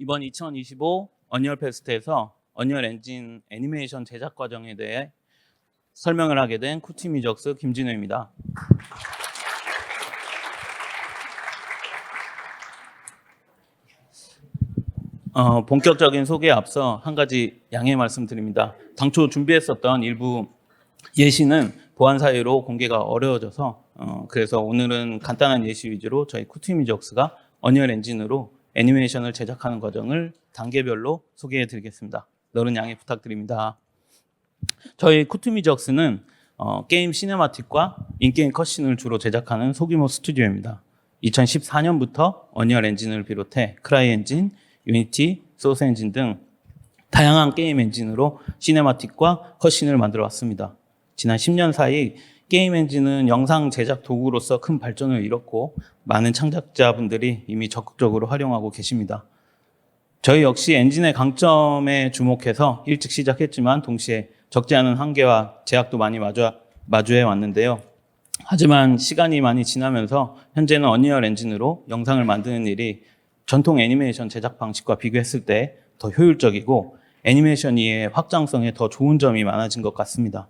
이번 2025 언리얼 페스트에서 언리얼 엔진 애니메이션 제작 과정에 대해 설명을 하게 된 쿠티미적스 김진우입니다. 본격적인 소개에 앞서 한 가지 양해 말씀드립니다. 당초 준비했었던 일부 예시는 보안 사유로 공개가 어려워져서 그래서 오늘은 간단한 예시 위주로 저희 쿠티미적스가 언리얼 엔진으로 애니메이션을 제작하는 과정을 단계별로 소개해 드리겠습니다. 너른 양해 부탁드립니다. 저희 쿠티미적스는 게임 시네마틱과 인게임 컷신을 주로 제작하는 소규모 스튜디오입니다. 2014년부터 언리얼 엔진을 비롯해 크라이 엔진, 유니티, 소스 엔진 등 다양한 게임 엔진으로 시네마틱과 컷신을 만들어 왔습니다. 지난 10년 사이 게임 엔진은 영상 제작 도구로서 큰 발전을 이뤘고 많은 창작자분들이 이미 적극적으로 활용하고 계십니다. 저희 역시 엔진의 강점에 주목해서 일찍 시작했지만 동시에 적지 않은 한계와 제약도 많이 마주해 왔는데요. 하지만 시간이 많이 지나면서 현재는 언리얼 엔진으로 영상을 만드는 일이 전통 애니메이션 제작 방식과 비교했을 때 더 효율적이고 애니메이션 이외의 확장성에 더 좋은 점이 많아진 것 같습니다.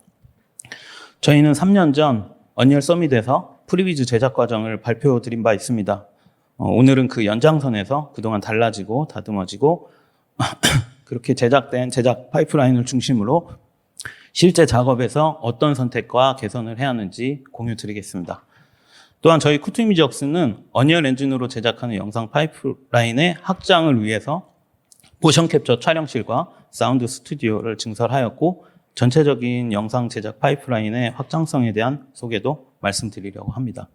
저희는 3년 전 언리얼 서밋에서 프리뷰 제작 과정을 발표드린 바 있습니다. 오늘은 그 연장선에서 그동안 달라지고 다듬어지고 그렇게 제작된 제작 파이프라인을 중심으로 실제 작업에서 어떤 선택과 개선을 해야 하는지 공유 드리겠습니다. 또한 저희 쿠티미적스는 언리얼 엔진으로 제작하는 영상 파이프라인의 확장을 위해서 모션 캡처 촬영실과 사운드 스튜디오를 증설하였고 전체적인 영상 제작 파이프라인의 확장성에 대한 소개도 말씀드리려고 합니다.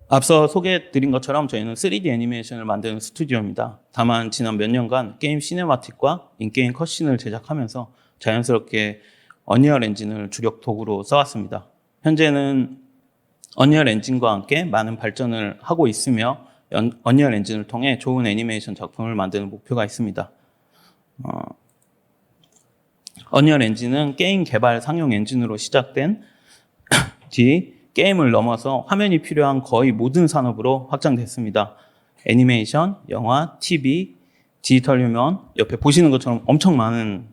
앞서 소개해드린 것처럼 저희는 3D 애니메이션을 만드는 스튜디오입니다. 다만 지난 몇 년간 게임 시네마틱과 인게임 컷신을 제작하면서 자연스럽게 언리얼 엔진을 주력 도구로 써왔습니다. 현재는 언리얼 엔진과 함께 많은 발전을 하고 있으며 언리얼 엔진을 통해 좋은 애니메이션 작품을 만드는 목표가 있습니다. 언리얼 엔진은 게임 개발 상용 엔진으로 시작된 뒤 게임을 넘어서 화면이 필요한 거의 모든 산업으로 확장됐습니다. 애니메이션, 영화, TV, 디지털 휴먼, 옆에 보시는 것처럼 엄청 많은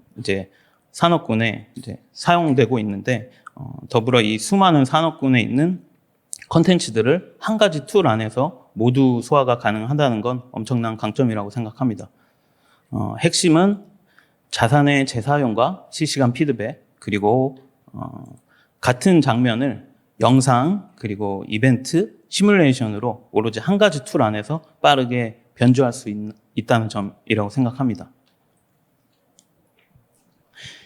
산업군에 사용되고 있는데 더불어 이 수많은 산업군에 있는 컨텐츠들을 한 가지 툴 안에서 모두 소화가 가능하다는 건 엄청난 강점이라고 생각합니다. 핵심은 자산의 재사용과 실시간 피드백, 그리고 같은 장면을 영상, 그리고 이벤트, 시뮬레이션으로 오로지 한 가지 툴 안에서 빠르게 변주할 수 있다는 점이라고 생각합니다.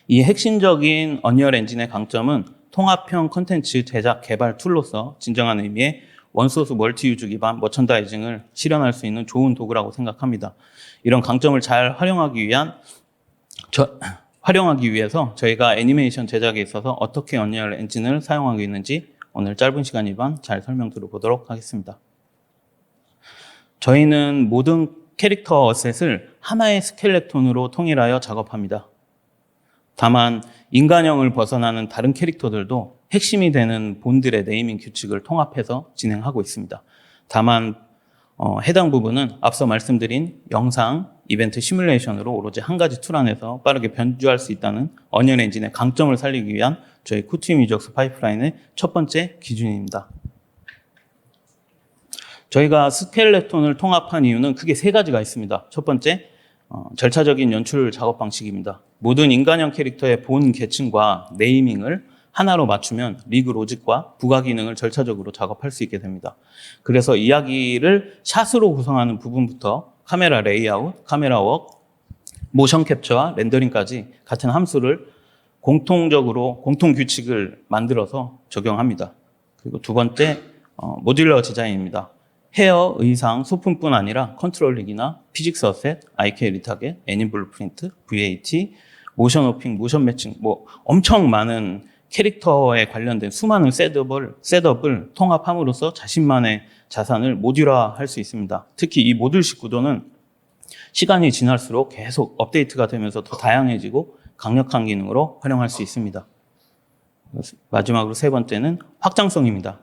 이 핵심적인 언리얼 엔진의 강점은 통합형 콘텐츠 제작 개발 툴로서 진정한 의미의 원소스 멀티유즈 기반 머천다이징을 실현할 수 있는 좋은 도구라고 생각합니다. 이런 강점을 잘 활용하기 위해서 저희가 애니메이션 제작에 있어서 어떻게 언리얼 엔진을 사용하고 있는지 오늘 짧은 시간이지만 잘 설명 드려보도록 하겠습니다. 저희는 모든 캐릭터 어셋을 하나의 스켈레톤으로 통일하여 작업합니다. 다만 인간형을 벗어나는 다른 캐릭터들도 핵심이 되는 본들의 네이밍 규칙을 통합해서 진행하고 있습니다. 다만 해당 부분은 앞서 말씀드린 영상, 이벤트 시뮬레이션으로 오로지 한 가지 툴 안에서 빠르게 변주할 수 있다는 언리얼 엔진의 강점을 살리기 위한 저희 쿠티미적스 파이프라인의 첫 번째 기준입니다. 저희가 스켈레톤을 통합한 이유는 크게 세 가지가 있습니다. 첫 번째, 절차적인 연출 작업 방식입니다. 모든 인간형 캐릭터의 본 계층과 네이밍을 하나로 맞추면 리그 로직과 부가 기능을 절차적으로 작업할 수 있게 됩니다. 그래서 이야기를 샷으로 구성하는 부분부터 카메라 레이아웃, 카메라 웍, 모션 캡처와 렌더링까지 같은 함수를 공통 규칙을 만들어서 적용합니다. 그리고 두 번째, 모듈러 디자인입니다. 헤어, 의상, 소품뿐 아니라 컨트롤링이나 피직스 어셋, IK 리타겟, 애니 블루프린트, VAT, 모션 오핑, 모션 매칭, 엄청 많은 캐릭터에 관련된 수많은 셋업을 통합함으로써 자신만의 자산을 모듈화할 수 있습니다. 특히 이 모듈식 구도는 시간이 지날수록 계속 업데이트가 되면서 더 다양해지고 강력한 기능으로 활용할 수 있습니다. 마지막으로 세 번째는 확장성입니다.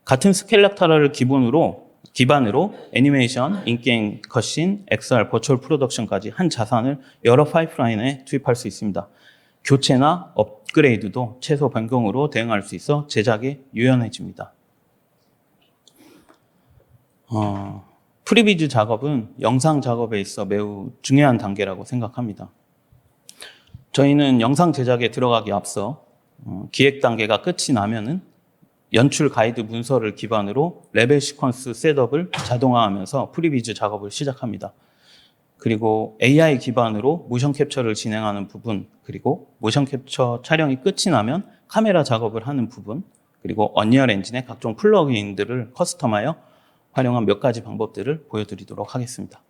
같은 스켈레타를 기본으로 기반으로 애니메이션, 인게임 컷신, XR, 버추얼 프로덕션까지 한 자산을 여러 파이프라인에 투입할 수 있습니다. 교체나 업그레이드도 최소 변경으로 대응할 수 있어 제작에 유연해집니다. 프리비즈 작업은 영상 작업에 있어 매우 중요한 단계라고 생각합니다. 저희는 영상 제작에 들어가기 앞서 기획 단계가 끝이 나면은 연출 가이드 문서를 기반으로 레벨 시퀀스 셋업을 자동화하면서 프리비즈 작업을 시작합니다. 그리고 AI 기반으로 모션 캡처를 진행하는 부분, 그리고 모션 캡처 촬영이 끝이 나면 카메라 작업을 하는 부분, 그리고 언리얼 엔진의 각종 플러그인들을 커스텀하여 활용한 몇 가지 방법들을 보여드리도록 하겠습니다.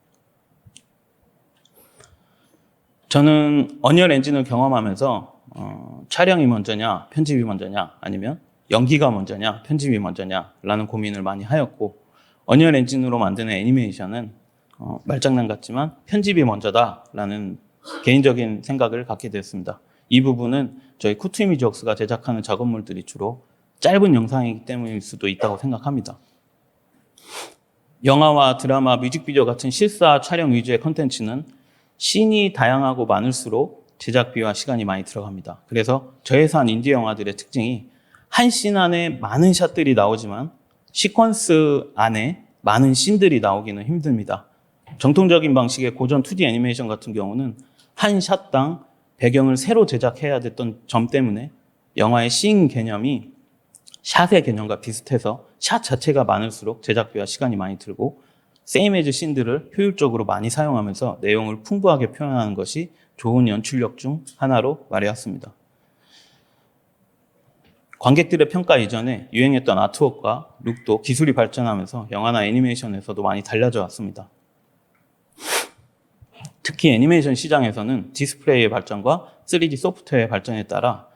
저는 언리얼 엔진을 경험하면서 촬영이 먼저냐, 편집이 먼저냐, 아니면 연기가 먼저냐, 편집이 먼저냐 라는 고민을 많이 하였고, 언리얼 엔진으로 만드는 애니메이션은 말장난 같지만 편집이 먼저다라는 개인적인 생각을 갖게 되었습니다. 이 부분은 저희 쿠투 이미지웍스가 제작하는 작업물들이 주로 짧은 영상이기 때문일 수도 있다고 생각합니다. 영화와 드라마, 뮤직비디오 같은 실사 촬영 위주의 컨텐츠는 씬이 다양하고 많을수록 제작비와 시간이 많이 들어갑니다. 그래서 저예산 인디 영화들의 특징이 한 씬 안에 많은 샷들이 나오지만 시퀀스 안에 많은 씬들이 나오기는 힘듭니다. 정통적인 방식의 고전 2D 애니메이션 같은 경우는 한 샷당 배경을 새로 제작해야 됐던 점 때문에 영화의 씬 개념이 샷의 개념과 비슷해서 샷 자체가 많을수록 제작비와 시간이 많이 들고, 세임 에즈 씬들을 효율적으로 많이 사용하면서 내용을 풍부하게 표현하는 것이 좋은 연출력 중 하나로 말해왔습니다. 관객들의 평가 이전에 유행했던 아트웍과 룩도 기술이 발전하면서 영화나 애니메이션에서도 많이 달라져 왔습니다. 특히 애니메이션 시장에서는 디스플레이의 발전과 3D 소프트웨어의 발전에 따라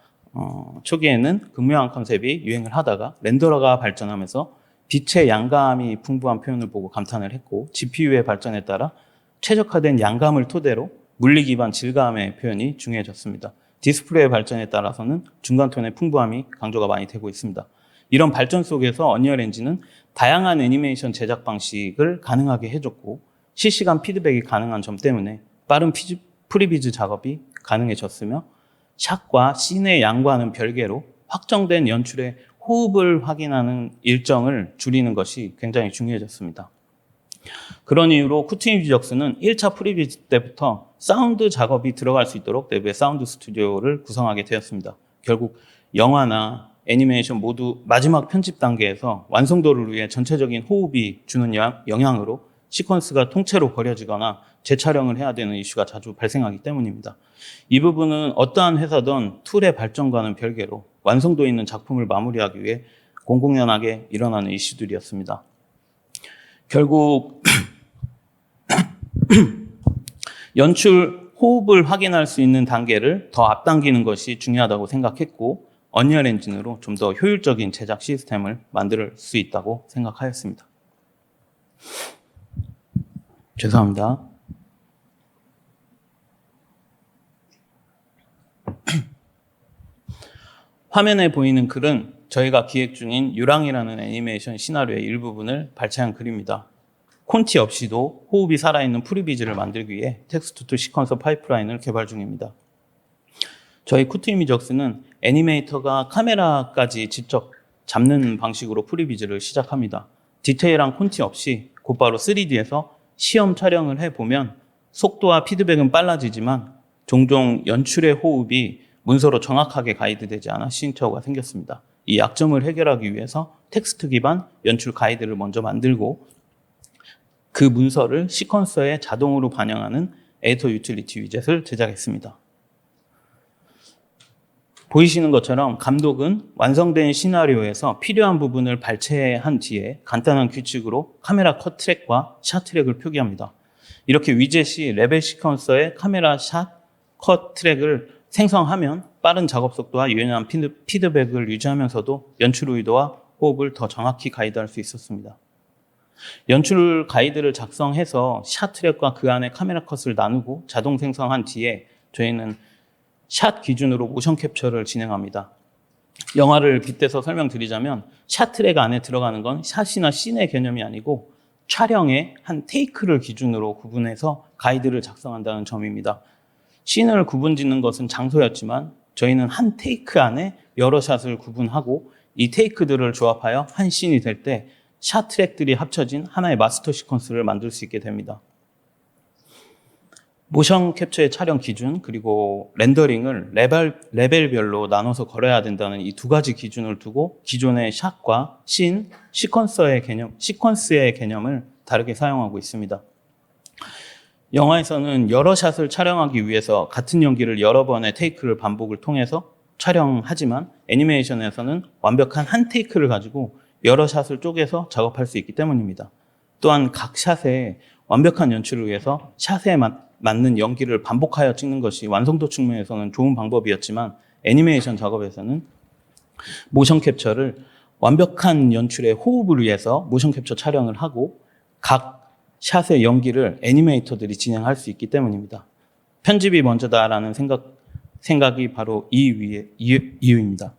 초기에는 극명한 컨셉이 유행을 하다가 렌더러가 발전하면서 빛의 양감이 풍부한 표현을 보고 감탄을 했고, GPU의 발전에 따라 최적화된 양감을 토대로 물리 기반 질감의 표현이 중요해졌습니다. 디스플레이의 발전에 따라서는 중간톤의 풍부함이 강조가 많이 되고 있습니다. 이런 발전 속에서 언리얼 엔진은 다양한 애니메이션 제작 방식을 가능하게 해줬고, 실시간 피드백이 가능한 점 때문에 빠른 프리비즈 작업이 가능해졌으며, 샷과 씬의 양과는 별개로 확정된 연출의 호흡을 확인하는 일정을 줄이는 것이 굉장히 중요해졌습니다. 그런 이유로 쿠투 이미지웍스는 1차 프리비즈 때부터 사운드 작업이 들어갈 수 있도록 내부의 사운드 스튜디오를 구성하게 되었습니다. 결국 영화나 애니메이션 모두 마지막 편집 단계에서 완성도를 위해 전체적인 호흡이 주는 영향으로 시퀀스가 통째로 버려지거나 재촬영을 해야 되는 이슈가 자주 발생하기 때문입니다. 이 부분은 어떠한 회사든 툴의 발전과는 별개로 완성도 있는 작품을 마무리하기 위해 공공연하게 일어나는 이슈들이었습니다. 결국 연출 호흡을 확인할 수 있는 단계를 더 앞당기는 것이 중요하다고 생각했고, 언리얼 엔진으로 좀 더 효율적인 제작 시스템을 만들 수 있다고 생각하였습니다. 죄송합니다. 화면에 보이는 글은 저희가 기획 중인 유랑이라는 애니메이션 시나리오의 일부분을 발췌한 글입니다. 콘티 없이도 호흡이 살아있는 프리비즈를 만들기 위해 텍스트 투 시퀀서 파이프라인을 개발 중입니다. 저희 쿠투 이미지웍스는 애니메이터가 카메라까지 직접 잡는 방식으로 프리비즈를 시작합니다. 디테일한 콘티 없이 곧바로 3D에서 시험 촬영을 해보면 속도와 피드백은 빨라지지만 종종 연출의 호흡이 문서로 정확하게 가이드되지 않아 시행착오가 생겼습니다. 이 약점을 해결하기 위해서 텍스트 기반 연출 가이드를 먼저 만들고, 그 문서를 시퀀서에 자동으로 반영하는 에디터 유틸리티 위젯을 제작했습니다. 보이시는 것처럼 감독은 완성된 시나리오에서 필요한 부분을 발췌한 뒤에 간단한 규칙으로 카메라 컷 트랙과 샷 트랙을 표기합니다. 이렇게 위젯이 레벨 시퀀서에 카메라 샷, 컷 트랙을 생성하면 빠른 작업 속도와 유연한 피드백을 유지하면서도 연출 의도와 호흡을 더 정확히 가이드할 수 있었습니다. 연출 가이드를 작성해서 샷 트랙과 그 안에 카메라 컷을 나누고 자동 생성한 뒤에 저희는 샷 기준으로 모션 캡처를 진행합니다. 영화를 빗대서 설명드리자면 샷 트랙 안에 들어가는 건 샷이나 씬의 개념이 아니고 촬영의 한 테이크를 기준으로 구분해서 가이드를 작성한다는 점입니다. 씬을 구분짓는 것은 장소였지만 저희는 한 테이크 안에 여러 샷을 구분하고 이 테이크들을 조합하여 한 씬이 될 때 샷 트랙들이 합쳐진 하나의 마스터 시퀀스를 만들 수 있게 됩니다. 모션 캡처의 촬영 기준 그리고 렌더링을 레벨별로 나눠서 걸어야 된다는 이 두 가지 기준을 두고 기존의 샷과 씬, 시퀀스의 개념을 다르게 사용하고 있습니다. 영화에서는 여러 샷을 촬영하기 위해서 같은 연기를 여러 번의 테이크를 반복을 통해서 촬영하지만 애니메이션에서는 완벽한 한 테이크를 가지고 여러 샷을 쪼개서 작업할 수 있기 때문입니다. 또한 각 샷의 완벽한 연출을 위해서 샷에 맞는 연기를 반복하여 찍는 것이 완성도 측면에서는 좋은 방법이었지만 애니메이션 작업에서는 모션 캡처를 완벽한 연출의 호흡을 위해서 모션 캡처 촬영을 하고 각 샷의 연기를 애니메이터들이 진행할 수 있기 때문입니다. 편집이 먼저다라는 생각이 바로 이 이유입니다.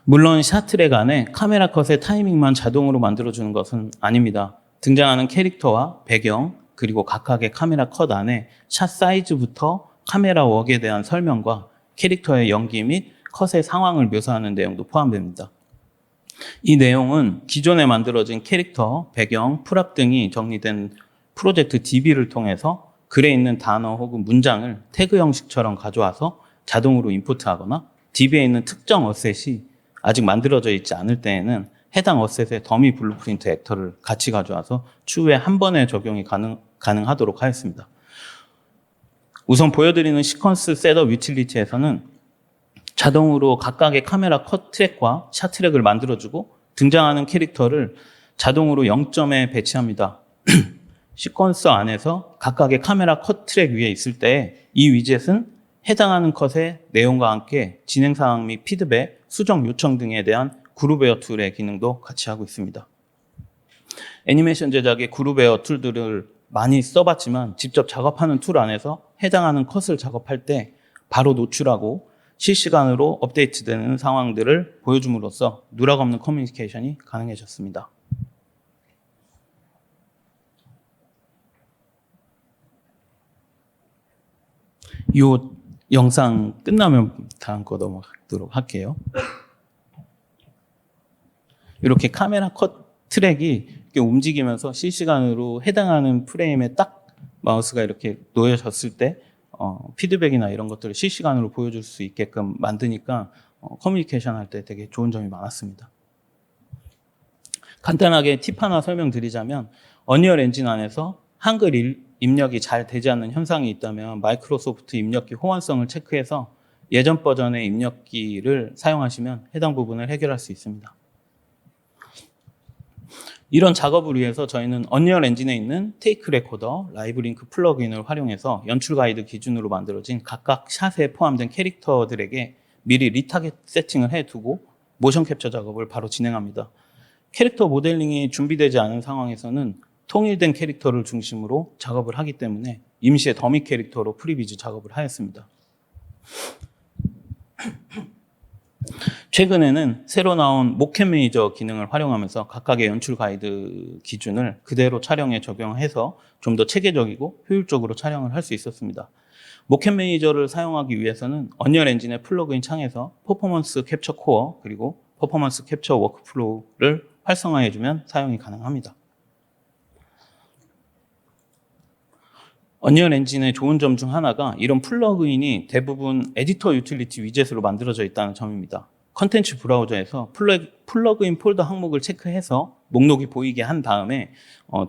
물론 샷 트랙 안에 카메라 컷의 타이밍만 자동으로 만들어주는 것은 아닙니다. 등장하는 캐릭터와 배경 그리고 각각의 카메라 컷 안에 샷 사이즈부터 카메라 웍에 대한 설명과 캐릭터의 연기 및 컷의 상황을 묘사하는 내용도 포함됩니다. 이 내용은 기존에 만들어진 캐릭터, 배경, 풀업 등이 정리된 프로젝트 DB를 통해서 글에 있는 단어 혹은 문장을 태그 형식처럼 가져와서 자동으로 인풋하거나 DB에 있는 특정 어셋이 아직 만들어져 있지 않을 때에는 해당 어셋의 더미 블루프린트 액터를 같이 가져와서 추후에 한 번에 적용이 가능하도록 하였습니다. 우선 보여드리는 시퀀스 셋업 유틸리티에서는 자동으로 각각의 카메라 컷 트랙과 샷 트랙을 만들어주고 등장하는 캐릭터를 자동으로 0점에 배치합니다. 시퀀스 안에서 각각의 카메라 컷 트랙 위에 있을 때 이 위젯은 해당하는 컷의 내용과 함께 진행사항 및 피드백, 수정 요청 등에 대한 그룹웨어 툴의 기능도 같이 하고 있습니다. 애니메이션 제작의 그룹웨어 툴들을 많이 써봤지만 직접 작업하는 툴 안에서 해당하는 컷을 작업할 때 바로 노출하고 실시간으로 업데이트되는 상황들을 보여줌으로써 누락 없는 커뮤니케이션이 가능해졌습니다. 이 영상 끝나면 다음 거 넘어가도록 할게요. 이렇게 카메라 컷 트랙이 이렇게 움직이면서 실시간으로 해당하는 프레임에 딱 마우스가 이렇게 놓여졌을 때 피드백이나 이런 것들을 실시간으로 보여줄 수 있게끔 만드니까 커뮤니케이션 할 때 되게 좋은 점이 많았습니다. 간단하게 팁 하나 설명드리자면 언리얼 엔진 안에서 한글 입력이 잘 되지 않는 현상이 있다면 마이크로소프트 입력기 호환성을 체크해서 예전 버전의 입력기를 사용하시면 해당 부분을 해결할 수 있습니다. 이런 작업을 위해서 저희는 언리얼 엔진에 있는 테이크 레코더, 라이브 링크 플러그인을 활용해서 연출 가이드 기준으로 만들어진 각각 샷에 포함된 캐릭터들에게 미리 리타겟 세팅을 해두고 모션 캡처 작업을 바로 진행합니다. 캐릭터 모델링이 준비되지 않은 상황에서는 통일된 캐릭터를 중심으로 작업을 하기 때문에 임시의 더미 캐릭터로 프리비즈 작업을 하였습니다. 최근에는 새로 나온 모켓 매니저 기능을 활용하면서 각각의 연출 가이드 기준을 그대로 촬영에 적용해서 좀 더 체계적이고 효율적으로 촬영을 할 수 있었습니다. 모켓 매니저를 사용하기 위해서는 언리얼 엔진의 플러그인 창에서 퍼포먼스 캡처 코어 그리고 퍼포먼스 캡처 워크플로우를 활성화해주면 사용이 가능합니다. 언리얼 엔진의 좋은 점 중 하나가 이런 플러그인이 대부분 에디터 유틸리티 위젯으로 만들어져 있다는 점입니다. 컨텐츠 브라우저에서 플러그인 폴더 항목을 체크해서 목록이 보이게 한 다음에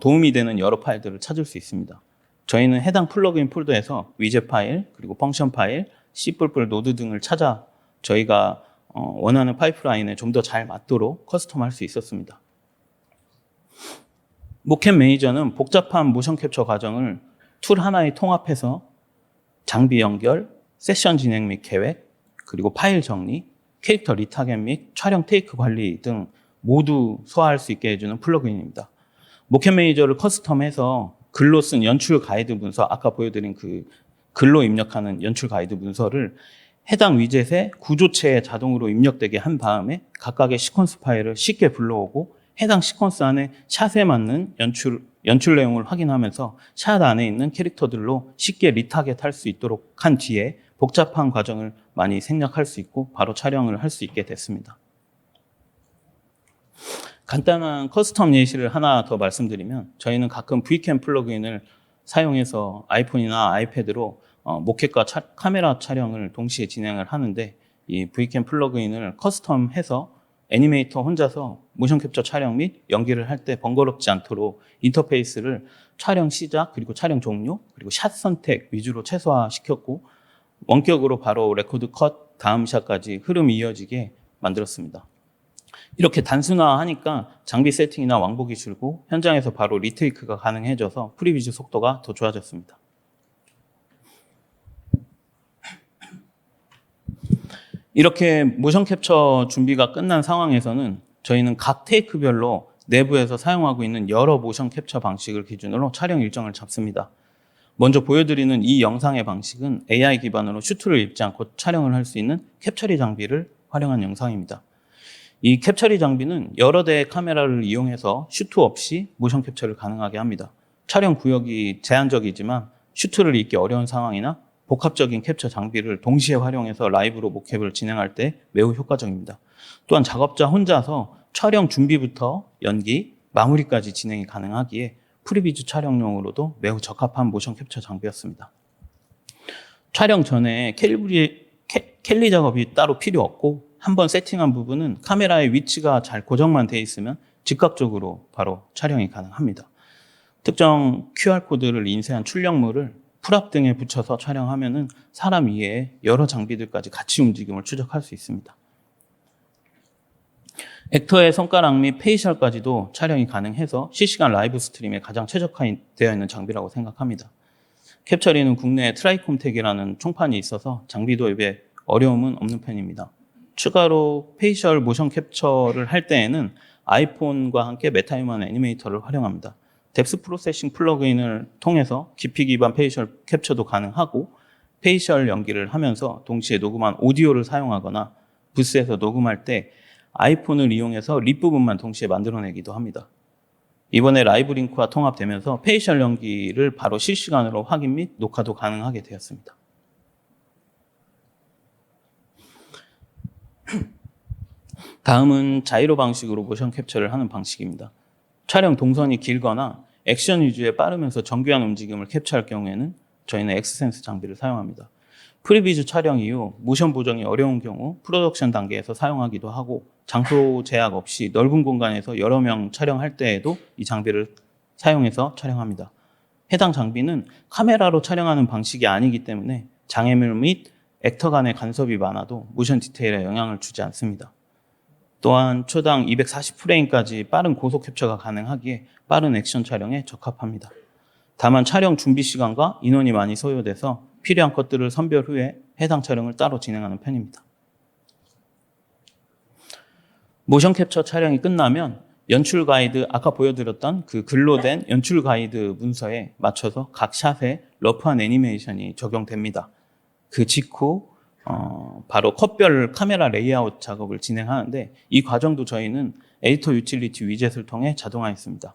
도움이 되는 여러 파일들을 찾을 수 있습니다. 저희는 해당 플러그인 폴더에서 위젯 파일, 그리고 펑션 파일, C++ 노드 등을 찾아 저희가 원하는 파이프라인에 좀 더 잘 맞도록 커스텀할 수 있었습니다. 모켓 매니저는 복잡한 모션 캡처 과정을 툴 하나에 통합해서 장비 연결, 세션 진행 및 계획, 그리고 파일 정리, 캐릭터 리타겟 및 촬영 테이크 관리 등 모두 소화할 수 있게 해주는 플러그인입니다. 모켓 매니저를 커스텀해서 글로 쓴 연출 가이드 문서, 아까 보여드린 그 글로 입력하는 연출 가이드 문서를 해당 위젯에 구조체에 자동으로 입력되게 한 다음에 각각의 시퀀스 파일을 쉽게 불러오고 해당 시퀀스 안에 샷에 맞는 연출 내용을 확인하면서 샷 안에 있는 캐릭터들로 쉽게 리타겟할 수 있도록 한 뒤에 복잡한 과정을 많이 생략할 수 있고 바로 촬영을 할 수 있게 됐습니다. 간단한 커스텀 예시를 하나 더 말씀드리면 저희는 가끔 Vcam 플러그인을 사용해서 아이폰이나 아이패드로 모켓과 카메라 촬영을 동시에 진행을 하는데 이 Vcam 플러그인을 커스텀해서 애니메이터 혼자서 모션 캡처 촬영 및 연기를 할 때 번거롭지 않도록 인터페이스를 촬영 시작 그리고 촬영 종료 그리고 샷 선택 위주로 최소화시켰고 원격으로 바로 레코드 컷 다음 샷까지 흐름이 이어지게 만들었습니다. 이렇게 단순화하니까 장비 세팅이나 왕복이 줄고 현장에서 바로 리테이크가 가능해져서 프리뷰 속도가 더 좋아졌습니다. 이렇게 모션 캡처 준비가 끝난 상황에서는 저희는 각 테이크별로 내부에서 사용하고 있는 여러 모션 캡처 방식을 기준으로 촬영 일정을 잡습니다. 먼저 보여드리는 이 영상의 방식은 AI 기반으로 슈트를 입지 않고 촬영을 할 수 있는 캡처리 장비를 활용한 영상입니다. 이 캡처리 장비는 여러 대의 카메라를 이용해서 슈트 없이 모션 캡처를 가능하게 합니다. 촬영 구역이 제한적이지만 슈트를 입기 어려운 상황이나 복합적인 캡처 장비를 동시에 활용해서 라이브로 모캡을 진행할 때 매우 효과적입니다. 또한 작업자 혼자서 촬영 준비부터 연기, 마무리까지 진행이 가능하기에 프리뷰 촬영용으로도 매우 적합한 모션 캡처 장비였습니다. 촬영 전에 캘리 작업이 따로 필요 없고 한번 세팅한 부분은 카메라의 위치가 잘 고정만 돼 있으면 즉각적으로 바로 촬영이 가능합니다. 특정 QR코드를 인쇄한 출력물을 풀압 등에 붙여서 촬영하면은 사람 이외에 여러 장비들까지 같이 움직임을 추적할 수 있습니다. 액터의 손가락 및 페이셜까지도 촬영이 가능해서 실시간 라이브 스트림에 가장 최적화되어 있는 장비라고 생각합니다. 캡처리는 국내에 트라이콤텍이라는 총판이 있어서 장비 도입에 어려움은 없는 편입니다. 추가로 페이셜 모션 캡처를 할 때에는 아이폰과 함께 메타휴먼 애니메이터를 활용합니다. 뎁스 프로세싱 플러그인을 통해서 깊이 기반 페이셜 캡처도 가능하고 페이셜 연기를 하면서 동시에 녹음한 오디오를 사용하거나 부스에서 녹음할 때 아이폰을 이용해서 립 부분만 동시에 만들어내기도 합니다. 이번에 라이브 링크와 통합되면서 페이셜 연기를 바로 실시간으로 확인 및 녹화도 가능하게 되었습니다. 다음은 자이로 방식으로 모션 캡처를 하는 방식입니다. 촬영 동선이 길거나 액션 위주에 빠르면서 정교한 움직임을 캡처할 경우에는 저희는 엑스센스 장비를 사용합니다. 프리뷰 촬영 이후 모션 보정이 어려운 경우 프로덕션 단계에서 사용하기도 하고 장소 제약 없이 넓은 공간에서 여러 명 촬영할 때에도 이 장비를 사용해서 촬영합니다. 해당 장비는 카메라로 촬영하는 방식이 아니기 때문에 장애물 및 액터 간의 간섭이 많아도 모션 디테일에 영향을 주지 않습니다. 또한 초당 240프레임까지 빠른 고속 캡처가 가능하기에 빠른 액션 촬영에 적합합니다. 다만 촬영 준비 시간과 인원이 많이 소요돼서 필요한 것들을 선별 후에 해당 촬영을 따로 진행하는 편입니다. 모션 캡처 촬영이 끝나면 연출 가이드, 아까 보여드렸던 그 글로 된 연출 가이드 문서에 맞춰서 각 샷에 러프한 애니메이션이 적용됩니다. 그 직후 바로 컷별 카메라 레이아웃 작업을 진행하는데 이 과정도 저희는 에디터 유틸리티 위젯을 통해 자동화했습니다.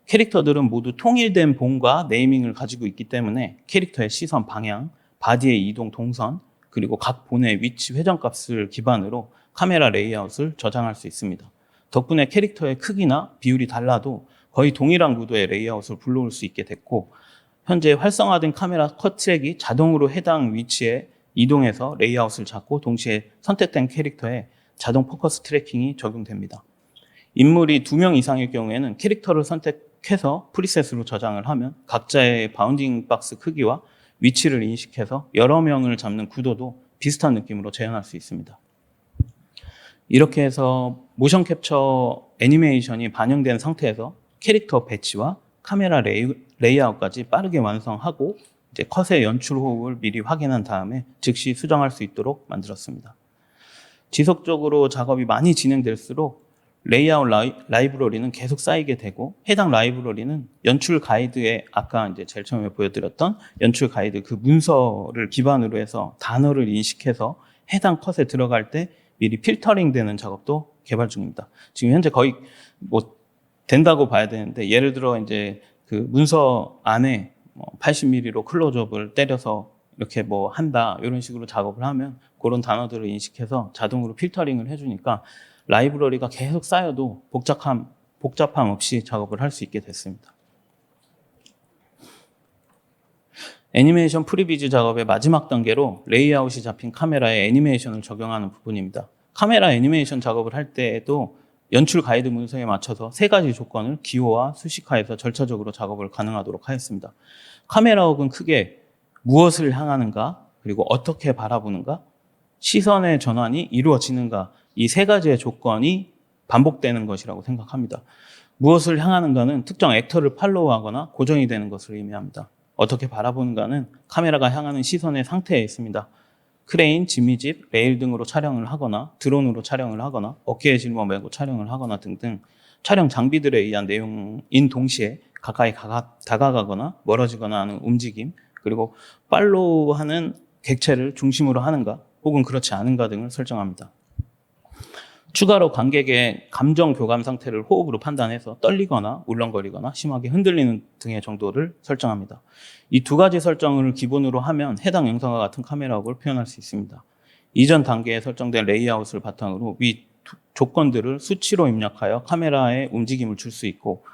캐릭터들은 모두 통일된 봉과 네이밍을 가지고 있기 때문에 캐릭터의 시선 방향, 바디의 이동 동선, 그리고 각 본의 위치 회전값을 기반으로 카메라 레이아웃을 저장할 수 있습니다. 덕분에 캐릭터의 크기나 비율이 달라도 거의 동일한 구도의 레이아웃을 불러올 수 있게 됐고 현재 활성화된 카메라 컷 트랙이 자동으로 해당 위치에 이동해서 레이아웃을 잡고 동시에 선택된 캐릭터에 자동 포커스 트래킹이 적용됩니다. 인물이 2명 이상일 경우에는 캐릭터를 선택해서 프리셋으로 저장을 하면 각자의 바운딩 박스 크기와 위치를 인식해서 여러 명을 잡는 구도도 비슷한 느낌으로 재현할 수 있습니다. 이렇게 해서 모션 캡처 애니메이션이 반영된 상태에서 캐릭터 배치와 카메라 레이아웃까지 빠르게 완성하고 이제 컷의 연출 호흡을 미리 확인한 다음에 즉시 수정할 수 있도록 만들었습니다. 지속적으로 작업이 많이 진행될수록 레이아웃 라이브러리는 계속 쌓이게 되고 해당 라이브러리는 연출 가이드에 아까 이제 제일 처음에 보여드렸던 연출 가이드 그 문서를 기반으로 해서 단어를 인식해서 해당 컷에 들어갈 때 미리 필터링 되는 작업도 개발 중입니다. 지금 현재 거의 뭐 된다고 봐야 되는데 예를 들어 이제 그 문서 안에 80mm로 클로즈업을 때려서 이렇게 뭐 한다 이런 식으로 작업을 하면 그런 단어들을 인식해서 자동으로 필터링을 해주니까 라이브러리가 계속 쌓여도 복잡함 없이 작업을 할 수 있게 됐습니다. 애니메이션 프리비즈 작업의 마지막 단계로 레이아웃이 잡힌 카메라에 애니메이션을 적용하는 부분입니다. 카메라 애니메이션 작업을 할 때에도 연출 가이드 문서에 맞춰서 3가지 조건을 기호와 수식화해서 절차적으로 작업을 가능하도록 하였습니다. 카메라 혹은 크게 무엇을 향하는가, 그리고 어떻게 바라보는가, 시선의 전환이 이루어지는가, 이 3가지의 조건이 반복되는 것이라고 생각합니다. 무엇을 향하는가는 특정 액터를 팔로우하거나 고정이 되는 것을 의미합니다. 어떻게 바라보는가는 카메라가 향하는 시선의 상태에 있습니다. 크레인, 지미집, 레일 등으로 촬영을 하거나 드론으로 촬영을 하거나 어깨에 짊어매고 촬영을 하거나 등등 촬영 장비들에 의한 내용인 동시에 가까이 다가가거나 멀어지거나 하는 움직임, 그리고 팔로우하는 객체를 중심으로 하는가 혹은 그렇지 않은가 등을 설정합니다. 추가로 관객의 감정 교감 상태를 호흡으로 판단해서 떨리거나 울렁거리거나 심하게 흔들리는 등의 정도를 설정합니다. 이 2가지 설정을 기본으로 하면 해당 영상과 같은 카메라웍을 표현할 수 있습니다. 이전 단계에 설정된 레이아웃을 바탕으로 위 조건들을 수치로 입력하여 카메라에 움직임을 줄 수 있고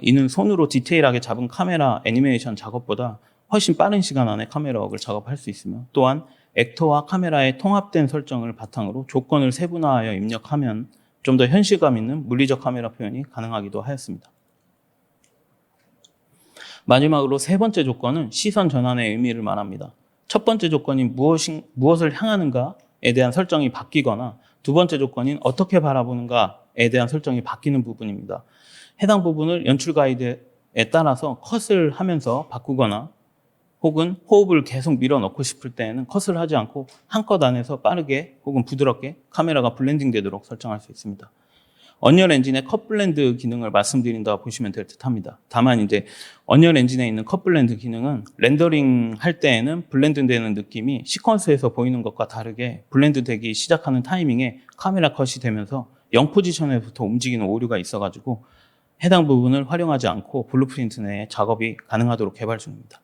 이는 손으로 디테일하게 잡은 카메라 애니메이션 작업보다 훨씬 빠른 시간 안에 카메라웍을 작업할 수 있으며 또한 액터와 카메라의 통합된 설정을 바탕으로 조건을 세분화하여 입력하면 좀 더 현실감 있는 물리적 카메라 표현이 가능하기도 하였습니다. 마지막으로 3번째 조건은 시선 전환의 의미를 말합니다. 첫 번째 조건인 무엇을 향하는가에 대한 설정이 바뀌거나 2번째 조건인 어떻게 바라보는가에 대한 설정이 바뀌는 부분입니다. 해당 부분을 연출 가이드에 따라서 컷을 하면서 바꾸거나 혹은 호흡을 계속 밀어넣고 싶을 때에는 컷을 하지 않고 한컷 안에서 빠르게 혹은 부드럽게 카메라가 블렌딩 되도록 설정할 수 있습니다. 언리얼 엔진의 컷 블렌드 기능을 말씀드린다 보시면 될 듯합니다. 다만 이제 언리얼 엔진에 있는 컷 블렌드 기능은 렌더링 할 때에는 블렌드 되는 느낌이 시퀀스에서 보이는 것과 다르게 블렌드 되기 시작하는 타이밍에 카메라 컷이 되면서 0 포지션에부터 움직이는 오류가 있어가지고 해당 부분을 활용하지 않고 블루프린트 내에 작업이 가능하도록 개발 중입니다.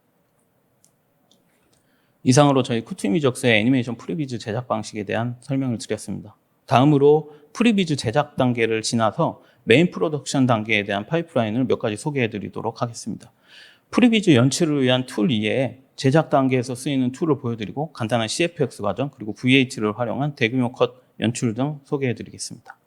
이상으로 저희 쿠투미적스의 애니메이션 프리비즈 제작 방식에 대한 설명을 드렸습니다. 다음으로 프리비즈 제작 단계를 지나서 메인 프로덕션 단계에 대한 파이프라인을 몇 가지 소개해 드리도록 하겠습니다. 프리비즈 연출을 위한 툴 이외에 제작 단계에서 쓰이는 툴을 보여드리고 간단한 CFX 과정 그리고 VAT를 활용한 대규모 컷 연출 등 소개해 드리겠습니다.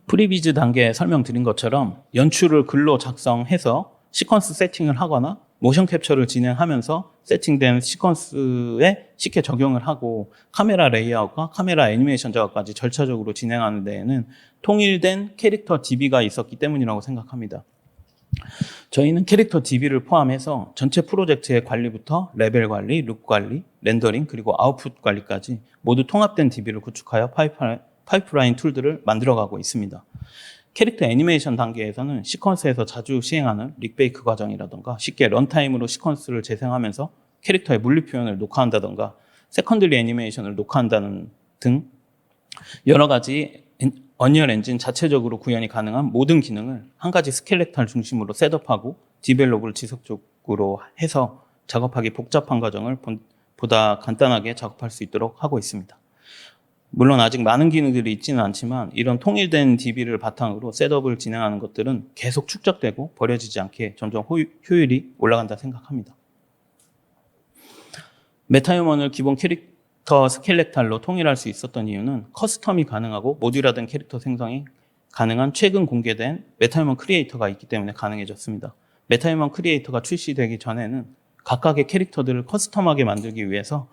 프리비즈 단계에 설명드린 것처럼 연출을 글로 작성해서 시퀀스 세팅을 하거나 모션 캡처를 진행하면서 세팅된 시퀀스에 쉽게 적용을 하고 카메라 레이아웃과 카메라 애니메이션 작업까지 절차적으로 진행하는 데에는 통일된 캐릭터 DB가 있었기 때문이라고 생각합니다. 저희는 캐릭터 DB를 포함해서 전체 프로젝트의 관리부터 레벨 관리, 룩 관리, 렌더링 그리고 아웃풋 관리까지 모두 통합된 DB를 구축하여 파이프라인 툴들을 만들어가고 있습니다. 캐릭터 애니메이션 단계에서는 시퀀스에서 자주 시행하는 릭베이크 과정이라던가 쉽게 런타임으로 시퀀스를 재생하면서 캐릭터의 물리 표현을 녹화한다던가 세컨드리 애니메이션을 녹화한다는 등 여러 가지 언리얼 엔진 자체적으로 구현이 가능한 모든 기능을 한 가지 스켈레탈 중심으로 셋업하고 디벨롭을 지속적으로 해서 작업하기 복잡한 과정을 보다 간단하게 작업할 수 있도록 하고 있습니다. 물론 아직 많은 기능들이 있지는 않지만 이런 통일된 DB를 바탕으로 셋업을 진행하는 것들은 계속 축적되고 버려지지 않게 점점 효율이 올라간다 생각합니다. 메타휴먼을 기본 캐릭터 스켈레탈로 통일할 수 있었던 이유는 커스텀이 가능하고 모듈화된 캐릭터 생성이 가능한 최근 공개된 메타휴먼 크리에이터가 있기 때문에 가능해졌습니다. 메타휴먼 크리에이터가 출시되기 전에는 각각의 캐릭터들을 커스텀하게 만들기 위해서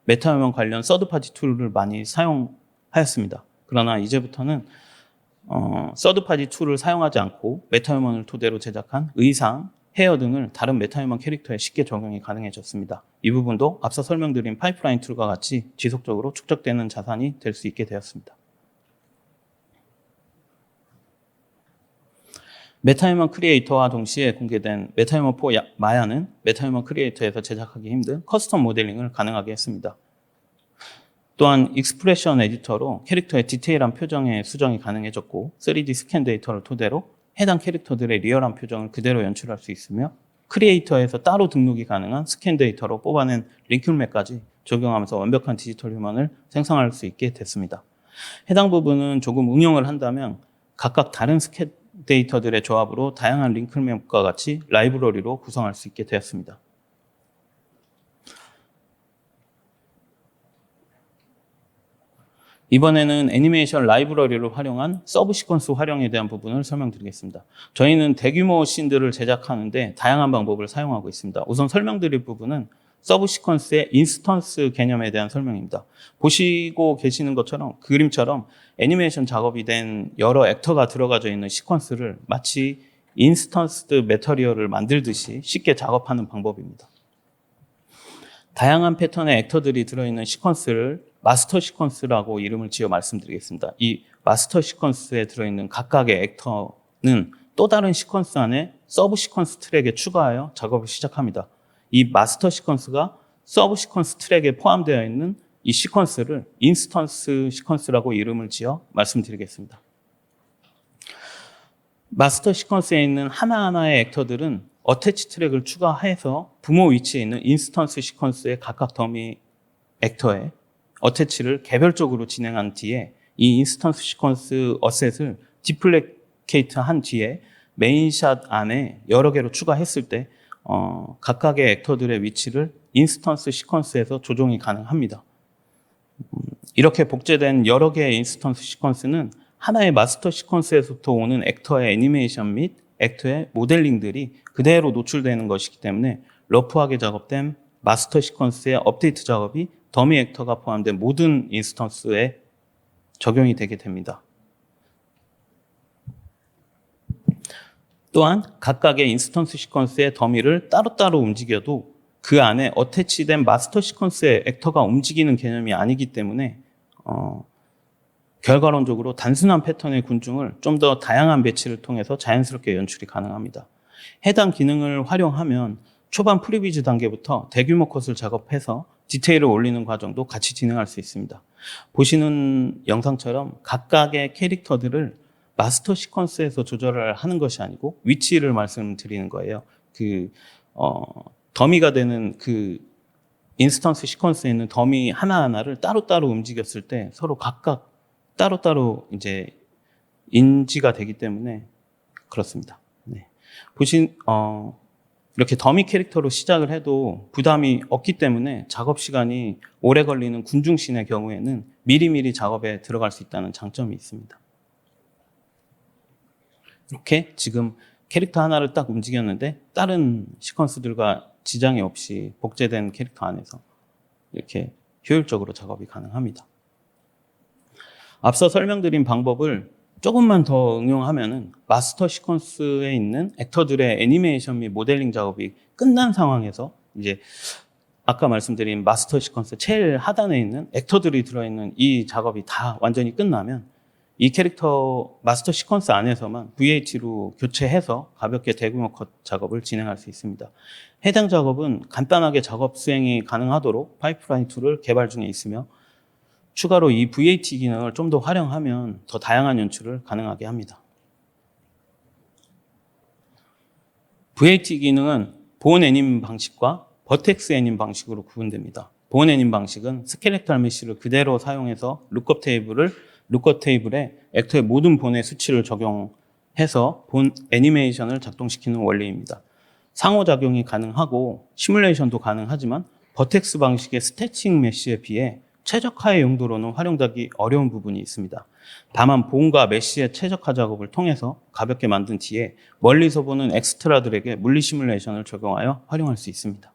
메타휴먼 관련 서드파티 툴을 많이 사용하였습니다. 그러나 이제부터는 서드파티 툴을 사용하지 않고 메타휴먼을 토대로 제작한 의상, 헤어 등을 다른 메타휴먼 캐릭터에 쉽게 적용이 가능해졌습니다. 이 부분도 앞서 설명드린 파이프라인 툴과 같이 지속적으로 축적되는 자산이 될 수 있게 되었습니다. 메타휴먼 크리에이터와 동시에 공개된 메타휴먼 4 마야는 메타휴먼 크리에이터에서 제작하기 힘든 커스텀 모델링을 가능하게 했습니다. 또한 익스프레션 에디터로 캐릭터의 디테일한 표정의 수정이 가능해졌고 3D 스캔 데이터를 토대로 해당 캐릭터들의 리얼한 표정을 그대로 연출할 수 있으며 크리에이터에서 따로 등록이 가능한 스캔 데이터로 뽑아낸 링클맵까지 적용하면서 완벽한 디지털 휴먼을 생성할 수 있게 됐습니다. 해당 부분은 조금 응용을 한다면 각각 다른 스캔 데이터들의 조합으로 다양한 링클맵과 같이 라이브러리로 구성할 수 있게 되었습니다. 이번에는 애니메이션 라이브러리를 활용한 서브 시퀀스 활용에 대한 부분을 설명드리겠습니다. 저희는 대규모 씬들을 제작하는데 다양한 방법을 사용하고 있습니다. 우선 설명드릴 부분은 서브 시퀀스의 인스턴스 개념에 대한 설명입니다. 보시고 계시는 것처럼 그림처럼 애니메이션 작업이 된 여러 액터가 들어가져 있는 시퀀스를 마치 인스턴스 매터리얼을 만들듯이 쉽게 작업하는 방법입니다. 다양한 패턴의 액터들이 들어있는 시퀀스를 마스터 시퀀스라고 이름을 지어 말씀드리겠습니다. 이 마스터 시퀀스에 들어있는 각각의 액터는 또 다른 시퀀스 안에 서브 시퀀스 트랙에 추가하여 작업을 시작합니다. 이 마스터 시퀀스가 서브 시퀀스 트랙에 포함되어 있는 이 시퀀스를 인스턴스 시퀀스라고 이름을 지어 말씀드리겠습니다. 마스터 시퀀스에 있는 하나하나의 액터들은 어태치 트랙을 추가해서 부모 위치에 있는 인스턴스 시퀀스의 각각 더미 액터에 어태치를 개별적으로 진행한 뒤에 이 인스턴스 시퀀스 어셋을 디플리케이트 한 뒤에 메인샷 안에 여러 개로 추가했을 때 각각의 액터들의 위치를 인스턴스 시퀀스에서 조정이 가능합니다. 이렇게 복제된 여러 개의 인스턴스 시퀀스는 하나의 마스터 시퀀스에서부터 오는 액터의 애니메이션 및 액터의 모델링들이 그대로 노출되는 것이기 때문에 러프하게 작업된 마스터 시퀀스의 업데이트 작업이 더미 액터가 포함된 모든 인스턴스에 적용이 되게 됩니다. 또한 각각의 인스턴스 시퀀스의 더미를 따로따로 움직여도 그 안에 어태치된 마스터 시퀀스의 액터가 움직이는 개념이 아니기 때문에 결과론적으로 단순한 패턴의 군중을 좀 더 다양한 배치를 통해서 자연스럽게 연출이 가능합니다. 해당 기능을 활용하면 초반 프리비즈 단계부터 대규모 컷을 작업해서 디테일을 올리는 과정도 같이 진행할 수 있습니다. 보시는 영상처럼 각각의 캐릭터들을 마스터 시퀀스에서 조절을 하는 것이 아니고 위치를 말씀드리는 거예요. 더미가 되는 그 인스턴스 시퀀스에 있는 더미 하나하나를 따로따로 움직였을 때 서로 각각 따로따로 이제 인지가 되기 때문에 그렇습니다. 네. 이렇게 더미 캐릭터로 시작을 해도 부담이 없기 때문에 작업 시간이 오래 걸리는 군중씬의 경우에는 미리미리 작업에 들어갈 수 있다는 장점이 있습니다. 이렇게 지금 캐릭터 하나를 딱 움직였는데 다른 시퀀스들과 지장이 없이 복제된 캐릭터 안에서 이렇게 효율적으로 작업이 가능합니다. 앞서 설명드린 방법을 조금만 더 응용하면은 마스터 시퀀스에 있는 액터들의 애니메이션 및 모델링 작업이 끝난 상황에서 이제 아까 말씀드린 마스터 시퀀스 제일 하단에 있는 액터들이 들어있는 이 작업이 다 완전히 끝나면 이 캐릭터 마스터 시퀀스 안에서만 VH로 교체해서 가볍게 대규모 컷 작업을 진행할 수 있습니다. 해당 작업은 간단하게 작업 수행이 가능하도록 파이프라인 툴을 개발 중에 있으며 추가로 이 VAT 기능을 좀 더 활용하면 더 다양한 연출을 가능하게 합니다. VAT 기능은 본 애님 방식과 버텍스 애님 방식으로 구분됩니다. 본 애님 방식은 스켈레탈 메쉬를 그대로 사용해서 룩업 테이블에 액터의 모든 본의 수치를 적용해서 본 애니메이션을 작동시키는 원리입니다. 상호작용이 가능하고 시뮬레이션도 가능하지만 버텍스 방식의 스태칭 메쉬에 비해 최적화의 용도로는 활용되기 어려운 부분이 있습니다. 다만 본과 메쉬의 최적화 작업을 통해서 가볍게 만든 뒤에 멀리서 보는 엑스트라들에게 물리 시뮬레이션을 적용하여 활용할 수 있습니다.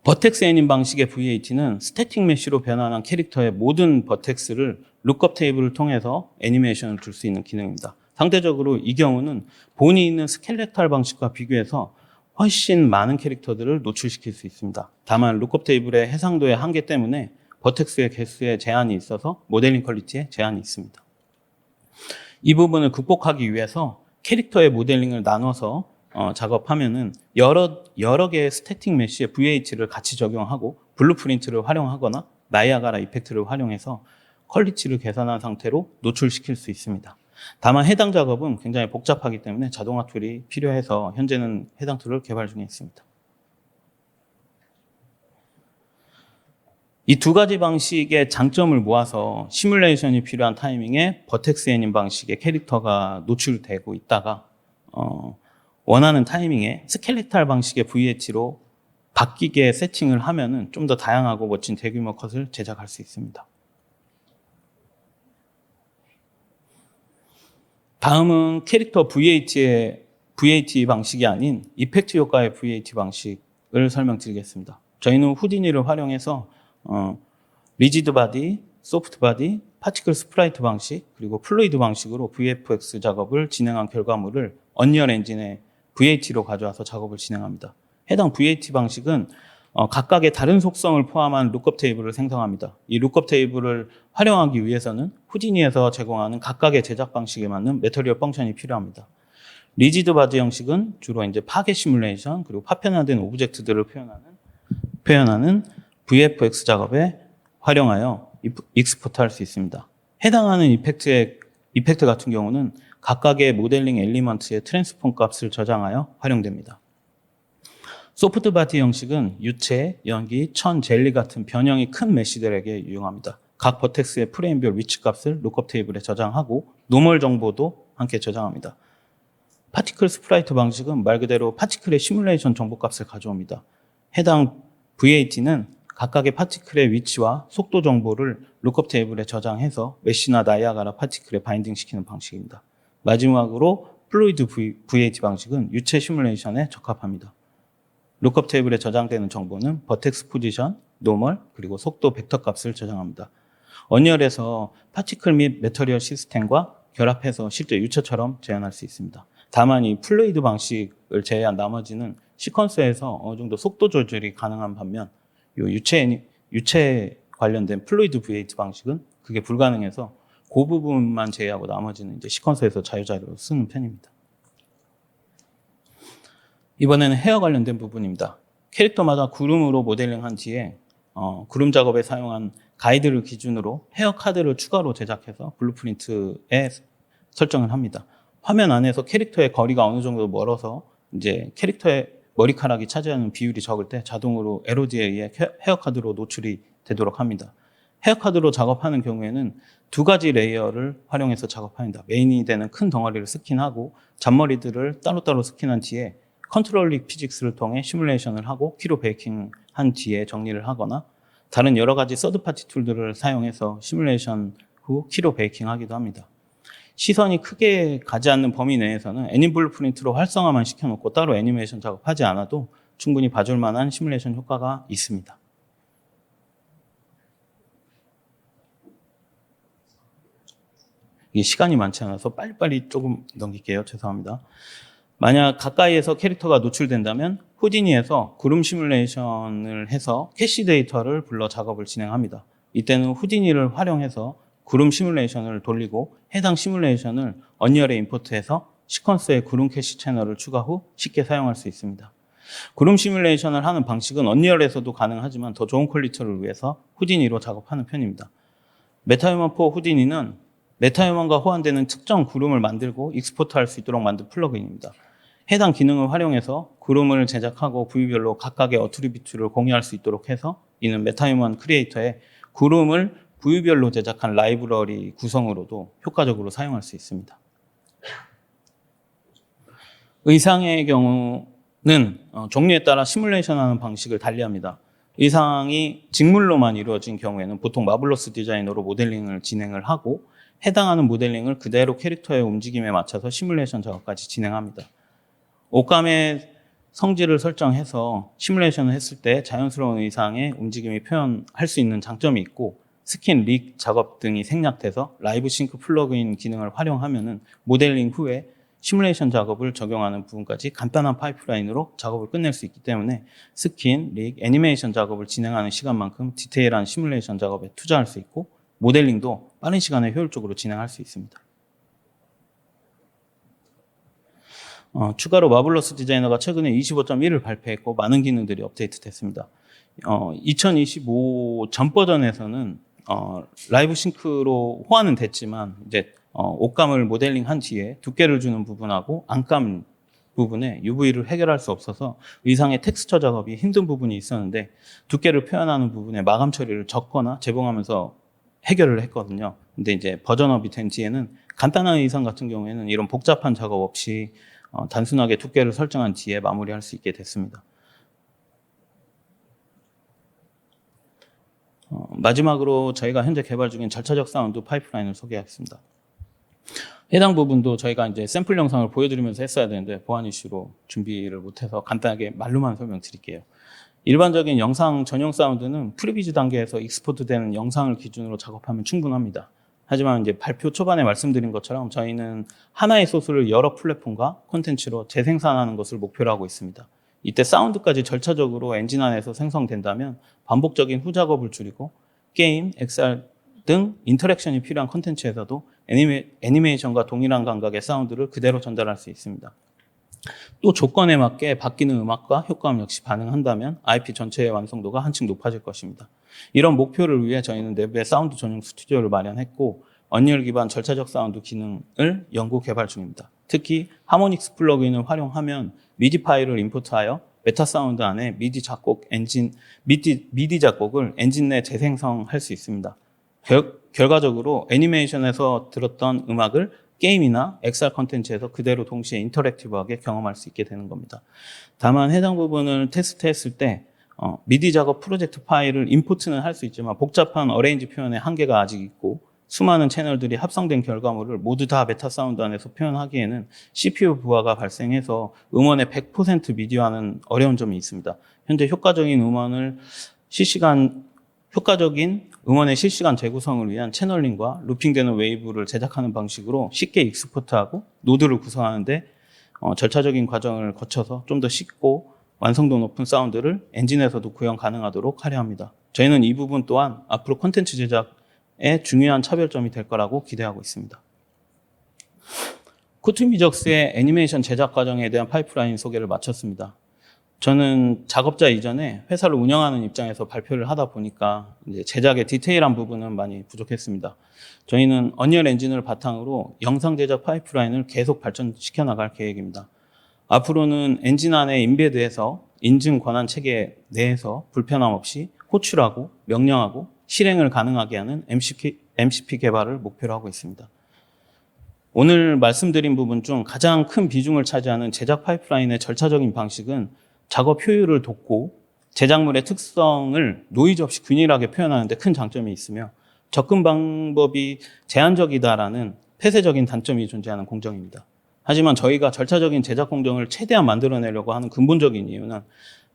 버텍스 애님 방식의 VAT는 스태틱 메쉬로 변환한 캐릭터의 모든 버텍스를 룩업 테이블을 통해서 애니메이션을 줄 수 있는 기능입니다. 상대적으로 이 경우는 본이 있는 스켈레탈 방식과 비교해서 훨씬 많은 캐릭터들을 노출시킬 수 있습니다. 다만 룩업 테이블의 해상도의 한계 때문에 버텍스의 개수에 제한이 있어서 모델링 퀄리티에 제한이 있습니다. 이 부분을 극복하기 위해서 캐릭터의 모델링을 나눠서 작업하면은 여러 개의 스태틱 메쉬의 VH를 같이 적용하고 블루프린트를 활용하거나 나이아가라 이펙트를 활용해서 퀄리티를 개선한 상태로 노출시킬 수 있습니다. 다만 해당 작업은 굉장히 복잡하기 때문에 자동화 툴이 필요해서 현재는 해당 툴을 개발 중에 있습니다. 이 두 가지 방식의 장점을 모아서 시뮬레이션이 필요한 타이밍에 버텍스 애님 방식의 캐릭터가 노출되고 있다가 원하는 타이밍에 스켈레탈 방식의 VH로 바뀌게 세팅을 하면은 좀 더 다양하고 멋진 대규모 컷을 제작할 수 있습니다. 다음은 캐릭터 VH의 방식이 아닌 이펙트 효과의 VH 방식을 설명드리겠습니다. 저희는 후디니를 활용해서 리지드 바디, 소프트 바디, 파티클 스프라이트 방식, 그리고 플루이드 방식으로 VFX 작업을 진행한 결과물을 언리얼 엔진에 VH로 가져와서 작업을 진행합니다. 해당 VH 방식은 각각의 다른 속성을 포함한 룩업 테이블을 생성합니다. 이 룩업 테이블을 활용하기 위해서는 후디니에서 제공하는 각각의 제작 방식에 맞는 매터리얼 펑션이 필요합니다. 리지드 바디 형식은 주로 이제 파괴 시뮬레이션 그리고 파편화된 오브젝트들을 표현하는 VFX 작업에 활용하여 익스포트할 수 있습니다. 해당하는 이펙트 같은 경우는 각각의 모델링 엘리먼트의 트랜스폼 값을 저장하여 활용됩니다. 소프트 바디 형식은 유체, 연기, 천, 젤리 같은 변형이 큰 메쉬들에게 유용합니다. 각 버텍스의 프레임별 위치 값을 룩업 테이블에 저장하고 노멀 정보도 함께 저장합니다. 파티클 스프라이트 방식은 말 그대로 파티클의 시뮬레이션 정보 값을 가져옵니다. 해당 VAT는 각각의 파티클의 위치와 속도 정보를 룩업 테이블에 저장해서 메쉬나 나이아가라 파티클에 바인딩시키는 방식입니다. 마지막으로 플루이드 VAT 방식은 유체 시뮬레이션에 적합합니다. 룩업 테이블에 저장되는 정보는 버텍스 포지션, 노멀, 그리고 속도 벡터 값을 저장합니다. 언리얼에서 파티클 및 매터리얼 시스템과 결합해서 실제 유체처럼 재현할 수 있습니다. 다만 이 플루이드 방식을 제외한 나머지는 시퀀서에서 어느 정도 속도 조절이 가능한 반면 이 유체 관련된 플루이드 V8 방식은 그게 불가능해서 그 부분만 제외하고 나머지는 이제 시퀀서에서 자유자재로 쓰는 편입니다. 이번에는 헤어 관련된 부분입니다. 캐릭터마다 구름으로 모델링한 뒤에 구름 작업에 사용한 가이드를 기준으로 헤어 카드를 추가로 제작해서 블루프린트에 설정을 합니다. 화면 안에서 캐릭터의 거리가 어느 정도 멀어서 이제 캐릭터의 머리카락이 차지하는 비율이 적을 때 자동으로 LOD에 의해 헤어 카드로 노출이 되도록 합니다. 헤어 카드로 작업하는 경우에는 두 가지 레이어를 활용해서 작업합니다. 메인이 되는 큰 덩어리를 스킨하고 잔머리들을 따로따로 스킨한 뒤에 컨트롤릭 피직스를 통해 시뮬레이션을 하고 키로 베이킹한 뒤에 정리를 하거나 다른 여러 가지 서드파티 툴들을 사용해서 시뮬레이션 후 키로 베이킹하기도 합니다. 시선이 크게 가지 않는 범위 내에서는 애님 블루프린트로 활성화만 시켜놓고 따로 애니메이션 작업하지 않아도 충분히 봐줄 만한 시뮬레이션 효과가 있습니다. 이게 시간이 많지 않아서 빨리빨리 조금 넘길게요. 죄송합니다. 만약 가까이에서 캐릭터가 노출된다면 후디니에서 구름 시뮬레이션을 해서 캐시 데이터를 불러 작업을 진행합니다. 이때는 후디니를 활용해서 구름 시뮬레이션을 돌리고 해당 시뮬레이션을 언리얼에 임포트해서 시퀀스의 구름 캐시 채널을 추가 후 쉽게 사용할 수 있습니다. 구름 시뮬레이션을 하는 방식은 언리얼에서도 가능하지만 더 좋은 퀄리티를 위해서 후디니로 작업하는 편입니다. 메타휴먼4 후디니는 메타휴먼과 호환되는 특정 구름을 만들고 익스포트할 수 있도록 만든 플러그인입니다. 해당 기능을 활용해서 구름을 제작하고 부위별로 각각의 어트리뷰트를 공유할 수 있도록 해서 이는 메타휴먼 크리에이터에 구름을 부위별로 제작한 라이브러리 구성으로도 효과적으로 사용할 수 있습니다. 의상의 경우는 종류에 따라 시뮬레이션하는 방식을 달리합니다. 의상이 직물로만 이루어진 경우에는 보통 마블러스 디자이너로 모델링을 진행을 하고 해당하는 모델링을 그대로 캐릭터의 움직임에 맞춰서 시뮬레이션 작업까지 진행합니다. 옷감의 성질을 설정해서 시뮬레이션을 했을 때 자연스러운 의상의 움직임이 표현할 수 있는 장점이 있고 스킨 릭 작업 등이 생략돼서 라이브 싱크 플러그인 기능을 활용하면은 모델링 후에 시뮬레이션 작업을 적용하는 부분까지 간단한 파이프라인으로 작업을 끝낼 수 있기 때문에 스킨, 릭, 애니메이션 작업을 진행하는 시간만큼 디테일한 시뮬레이션 작업에 투자할 수 있고 모델링도 빠른 시간에 효율적으로 진행할 수 있습니다. 추가로 마블러스 디자이너가 최근에 25.1을 발표했고 많은 기능들이 업데이트됐습니다. 2025 전 버전에서는 라이브 싱크로 호환은 됐지만 이제 옷감을 모델링한 뒤에 두께를 주는 부분하고 안감 부분에 UV를 해결할 수 없어서 의상의 텍스처 작업이 힘든 부분이 있었는데 두께를 표현하는 부분에 마감 처리를 적거나 재봉하면서 해결을 했거든요. 근데 이제 버전업이 된 뒤에는 간단한 의상 같은 경우에는 이런 복잡한 작업 없이 단순하게 두께를 설정한 뒤에 마무리할 수 있게 됐습니다. 마지막으로 저희가 현재 개발 중인 절차적 사운드 파이프라인을 소개하겠습니다. 해당 부분도 저희가 이제 샘플 영상을 보여드리면서 했어야 되는데 보안 이슈로 준비를 못해서 간단하게 말로만 설명드릴게요. 일반적인 영상 전용 사운드는 프리비즈 단계에서 익스포트되는 영상을 기준으로 작업하면 충분합니다. 하지만 이제 발표 초반에 말씀드린 것처럼 저희는 하나의 소스를 여러 플랫폼과 콘텐츠로 재생산하는 것을 목표로 하고 있습니다. 이때 사운드까지 절차적으로 엔진 안에서 생성된다면 반복적인 후작업을 줄이고 게임, XR 등 인터랙션이 필요한 콘텐츠에서도 애니메이션과 동일한 감각의 사운드를 그대로 전달할 수 있습니다. 또 조건에 맞게 바뀌는 음악과 효과음 역시 반응한다면 IP 전체의 완성도가 한층 높아질 것입니다. 이런 목표를 위해 저희는 내부에 사운드 전용 스튜디오를 마련했고 언리얼 기반 절차적 사운드 기능을 연구 개발 중입니다. 특히 하모닉스 플러그인을 활용하면 미디 파일을 임포트하여 메타 사운드 안에 미디 작곡을 엔진 내 재생성할 수 있습니다. 결과적으로 애니메이션에서 들었던 음악을 게임이나 XR 콘텐츠에서 그대로 동시에 인터랙티브하게 경험할 수 있게 되는 겁니다. 다만 해당 부분을 테스트했을 때 미디 작업 프로젝트 파일을 임포트는 할 수 있지만 복잡한 어레인지 표현의 한계가 아직 있고 수많은 채널들이 합성된 결과물을 모두 다 메타 사운드 안에서 표현하기에는 CPU 부하가 발생해서 음원의 100% 미디어화는 어려운 점이 있습니다. 현재 효과적인 음원의 실시간 재구성을 위한 채널링과 루핑되는 웨이브를 제작하는 방식으로 쉽게 익스포트하고 노드를 구성하는데 절차적인 과정을 거쳐서 좀 더 쉽고 완성도 높은 사운드를 엔진에서도 구현 가능하도록 하려 합니다. 저희는 이 부분 또한 앞으로 콘텐츠 제작의 중요한 차별점이 될 거라고 기대하고 있습니다. 코트미적스의 애니메이션 제작 과정에 대한 파이프라인 소개를 마쳤습니다. 저는 작업자 이전에 회사를 운영하는 입장에서 발표를 하다 보니까 이제 제작의 디테일한 부분은 많이 부족했습니다. 저희는 언리얼 엔진을 바탕으로 영상 제작 파이프라인을 계속 발전시켜 나갈 계획입니다. 앞으로는 엔진 안에 인베드해서 인증 권한 체계 내에서 불편함 없이 호출하고 명령하고 실행을 가능하게 하는 MCP 개발을 목표로 하고 있습니다. 오늘 말씀드린 부분 중 가장 큰 비중을 차지하는 제작 파이프라인의 절차적인 방식은 작업 효율을 돕고 제작물의 특성을 노이즈 없이 균일하게 표현하는 데 큰 장점이 있으며 접근 방법이 제한적이다라는 폐쇄적인 단점이 존재하는 공정입니다. 하지만 저희가 절차적인 제작 공정을 최대한 만들어내려고 하는 근본적인 이유는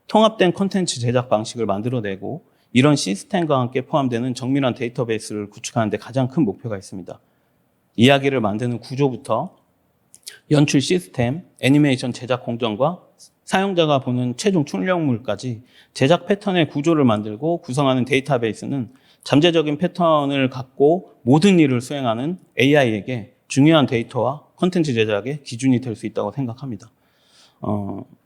통합된 콘텐츠 제작 방식을 만들어내고 이런 시스템과 함께 포함되는 정밀한 데이터베이스를 구축하는 데 가장 큰 목표가 있습니다. 이야기를 만드는 구조부터 연출 시스템, 애니메이션 제작 공정과 사용자가 보는 최종 출력물까지 제작 패턴의 구조를 만들고 구성하는 데이터베이스는 잠재적인 패턴을 갖고 모든 일을 수행하는 AI에게 중요한 데이터와 콘텐츠 제작의 기준이 될 수 있다고 생각합니다.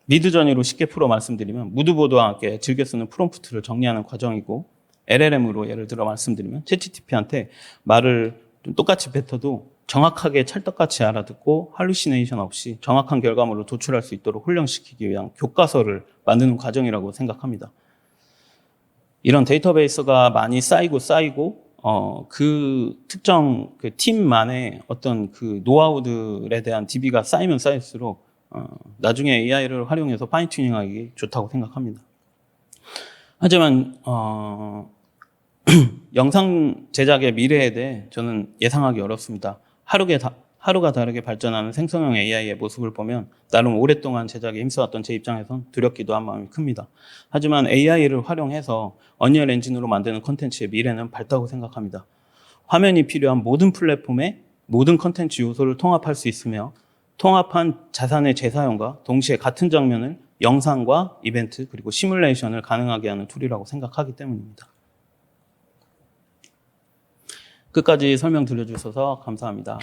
미드저니로 쉽게 풀어 말씀드리면 무드보드와 함께 즐겨 쓰는 프롬프트를 정리하는 과정이고 LLM으로 예를 들어 말씀드리면 챗GPT한테 말을 좀 똑같이 뱉어도 정확하게 찰떡같이 알아듣고 할루시네이션 없이 정확한 결과물을 도출할 수 있도록 훈련시키기 위한 교과서를 만드는 과정이라고 생각합니다. 이런 데이터베이스가 많이 쌓이고 그 특정 그 팀만의 어떤 그 노하우들에 대한 DB가 쌓이면 쌓일수록 나중에 AI를 활용해서 파인 튜닝하기 좋다고 생각합니다. 하지만 영상 제작의 미래에 대해 저는 예상하기 어렵습니다. 하루가 다르게 발전하는 생성형 AI의 모습을 보면 나름 오랫동안 제작에 힘써왔던 제 입장에선 두렵기도 한 마음이 큽니다. 하지만 AI를 활용해서 언리얼 엔진으로 만드는 콘텐츠의 미래는 밝다고 생각합니다. 화면이 필요한 모든 플랫폼에 모든 콘텐츠 요소를 통합할 수 있으며 통합한 자산의 재사용과 동시에 같은 장면을 영상과 이벤트 그리고 시뮬레이션을 가능하게 하는 툴이라고 생각하기 때문입니다. 끝까지 설명 들려주셔서 감사합니다.